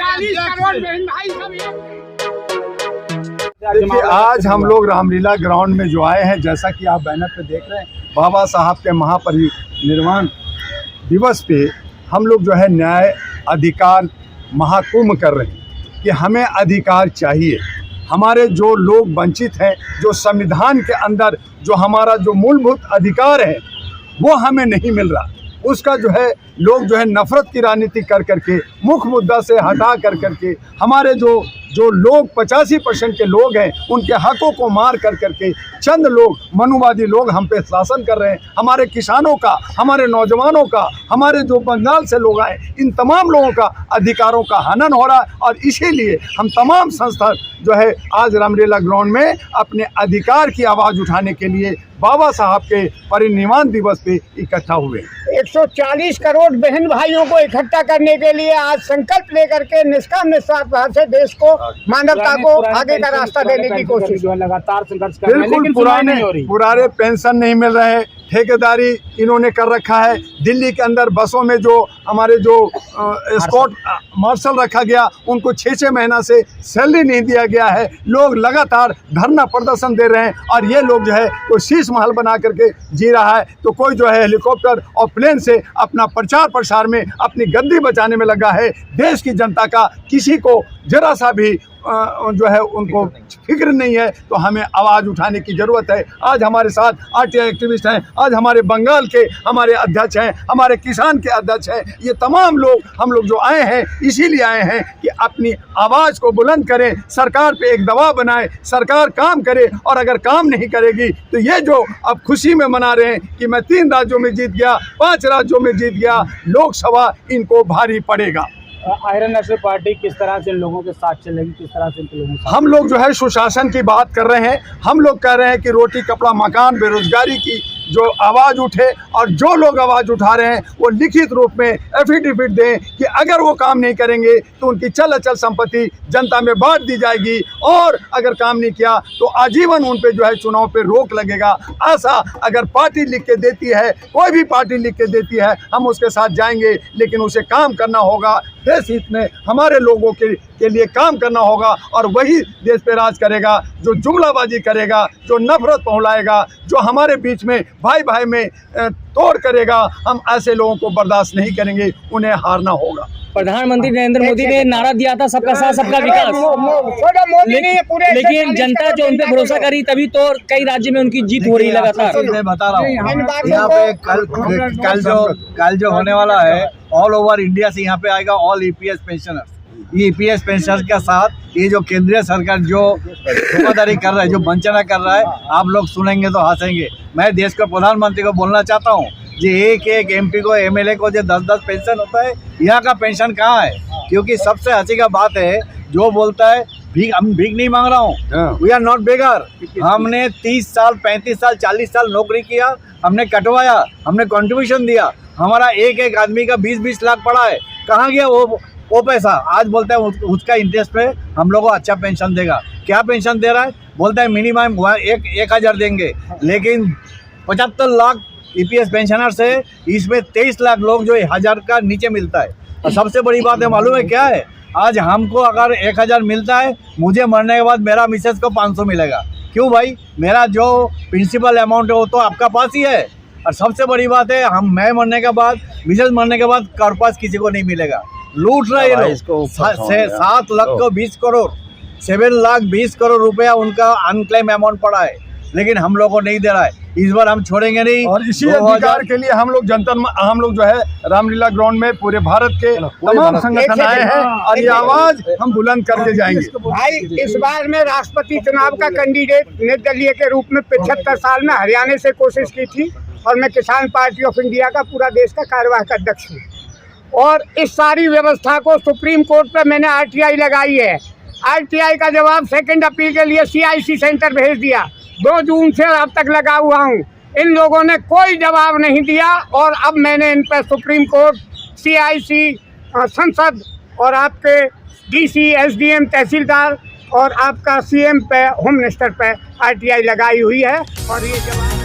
140 करोड़ बहन भाई सब। देखिए, आज हम लोग रामलीला ग्राउंड में जो आए हैं, जैसा कि आप बैनर पे देख रहे हैं, बाबा साहब के महापरिनिर्वाण दिवस पे हम लोग जो है न्याय अधिकार महाकुंभ कर रहे हैं कि हमें अधिकार चाहिए। हमारे जो लोग वंचित हैं, जो संविधान के अंदर जो हमारा जो मूलभूत अधिकार है वो हमें नहीं मिल रहा, उसका जो है लोग जो है नफरत की राजनीति कर करके, मुख्य मुद्दा से हटा कर करके हमारे जो लोग 85% के लोग हैं उनके हकों को मार कर करके चंद लोग मनुवादी लोग हम पे शासन कर रहे हैं। हमारे किसानों का, हमारे नौजवानों का, हमारे जो बंगाल से लोग आए, इन तमाम लोगों का अधिकारों का हनन हो रहा है। और इसीलिए हम तमाम संस्था जो है आज रामलीला ग्राउंड में अपने अधिकार की आवाज़ उठाने के लिए बाबा साहब के परिनिर्वाण दिवस पे इकट्ठा हुए। 140 करोड़ बहन भाइयों को इकट्ठा करने के लिए आज संकल्प लेकर के निष्काम निस्वार्थ भाव से देश को, मानवता को आगे का रास्ता देने की कोशिश। लगातार संघर्ष कर रहे हैं, बिल्कुल पुराने पेंशन नहीं मिल रहे, ठेकेदारी इन्होंने कर रखा है। दिल्ली के अंदर बसों में जो हमारे जो एस्कॉर्ट मार्शल रखा गया, उनको 6-6 महीना से सैलरी नहीं दिया गया है। लोग लगातार धरना प्रदर्शन दे रहे हैं और ये लोग जो है कोई शीश महल बना करके जी रहा है, तो कोई जो है हेलीकॉप्टर और प्लेन से अपना प्रचार प्रसार में अपनी गद्दी बचाने में लगा है। देश की जनता का किसी को जरा सा भी जो है उनको फिक्र नहीं है। तो हमें आवाज़ उठाने की ज़रूरत है। आज हमारे साथ आरटीआई एक्टिविस्ट हैं, आज हमारे बंगाल के हमारे अध्यक्ष हैं, हमारे किसान के अध्यक्ष हैं। ये तमाम लोग हम लोग जो आए हैं इसीलिए आए हैं कि अपनी आवाज़ को बुलंद करें, सरकार पे एक दबाव बनाएं, सरकार काम करे। और अगर काम नहीं करेगी तो ये जो अब खुशी में मना रहे हैं कि मैं 3 राज्यों में जीत गया, 5 राज्यों में जीत गया, लोकसभा इनको भारी पड़ेगा। आयरन नेशनल पार्टी किस तरह से इन लोगों के साथ चलेगी, किस तरह से इन लोगों के साथ? हम लोग जो है सुशासन की बात कर रहे हैं। हम लोग कह रहे हैं कि रोटी कपड़ा मकान बेरोजगारी की जो आवाज़ उठे, और जो लोग आवाज़ उठा रहे हैं वो लिखित रूप में एफिडेविट दें कि अगर वो काम नहीं करेंगे तो उनकी चल अचल संपत्ति जनता में बांट दी जाएगी, और अगर काम नहीं किया तो आजीवन उन पे जो है चुनाव पे रोक लगेगा। ऐसा अगर पार्टी लिख के देती है, कोई भी पार्टी लिख के देती है, हम उसके साथ जाएंगे, लेकिन उसे काम करना होगा। देश हित में हमारे लोगों के लिए काम करना होगा, और वही देश पे राज करेगा जो जुमलाबाजी करेगा, जो नफरत फैलाएगा, जो हमारे बीच में भाई भाई में तोड़ करेगा। हम ऐसे लोगों को बर्दाश्त नहीं करेंगे, उन्हें हारना होगा। प्रधानमंत्री नरेंद्र मोदी ने नारा दिया था सबका साथ सबका विकास, लेकिन जनता जो उन पे भरोसा करी तभी तो कई राज्य में उनकी जीत हो रही लगातार। मैं बता रहा हूँ, यहाँ पे कल जो होने वाला है, ऑल ओवर इंडिया से यहाँ पे आएगा ऑल ईपीएस पेंशनर्स। ये ईपीएस पेंशनर्स के साथ ये जो केंद्रीय सरकार जो धोखाधड़ी कर रहा है, जो वंचना कर रहा है, आप लोग सुनेंगे तो हंसेंगे। मैं देश के प्रधानमंत्री को बोलना चाहता हूँ, जो एक एमपी को, एमएलए को जो 10-10 पेंशन होता है, यहाँ का पेंशन कहाँ है? क्योंकि सबसे हंसी का बात है, जो बोलता है हम भीख नहीं मांग रहा हूँ, वी आर नॉट बेगर। हमने 30 साल, 35 साल, 40 साल नौकरी किया, हमने कटवाया, हमने कंट्रीब्यूशन दिया, हमारा एक आदमी का 20-20 लाख पड़ा है। कहाँ गया वो पैसा? आज बोलता है उसका इंटरेस्ट पे हम लोगों को अच्छा पेंशन देगा। क्या पेंशन दे रहा है? बोलता है मिनिमम 1,000 देंगे, लेकिन 75 लाख ईपीएस पेंशनर से इसमें 23 लाख लोग जो 1,000 का नीचे मिलता है। और सबसे बड़ी बात है, मालूम है क्या है? आज हमको अगर 1,000 मिलता है, मुझे मरने के बाद मेरा मिसेज को 500 मिलेगा। क्यों भाई? मेरा जो प्रिंसिपल अमाउंट है वो तो आपका पास ही है। और सबसे बड़ी बात है, मैं मरने के बाद, मिसेज मरने के बाद कार्पास किसी को नहीं मिलेगा। लूट रहे हैं लोग। 7 लाख को 20 करोड़, 7 लाख 20 करोड़ रुपया उनका अनक्लेम अमाउंट पड़ा है, लेकिन हम लोग को नहीं दे रहा है। इस बार हम छोड़ेंगे नहीं। और इसी अधिकार के लिए हम लोग जो है रामलीला ग्राउंड में पूरे भारत के तमाम संगठन आए हैं, और ये आवाज हम बुलंद करके जाएंगे। भाई, इस बार में राष्ट्रपति चुनाव का कैंडिडेट निर्दलीय के रूप में 75 साल में हरियाणा से कोशिश की थी, और मैं किसान पार्टी ऑफ इंडिया का पूरा देश का कार्यवाहक अध्यक्ष हूँ। और इस सारी व्यवस्था को सुप्रीम कोर्ट पे मैंने आरटीआई लगाई है। आरटीआई का जवाब सेकंड अपील के लिए सीआईसी सेंटर भेज दिया। 2 जून से अब तक लगा हुआ हूँ, इन लोगों ने कोई जवाब नहीं दिया। और अब मैंने इन पर सुप्रीम कोर्ट, सीआईसी, संसद और आपके डीसी, एसडीएम, तहसीलदार और आपका सीएम पे, होम मिनिस्टर पे आरटीआई लगाई हुई है। और ये जवाब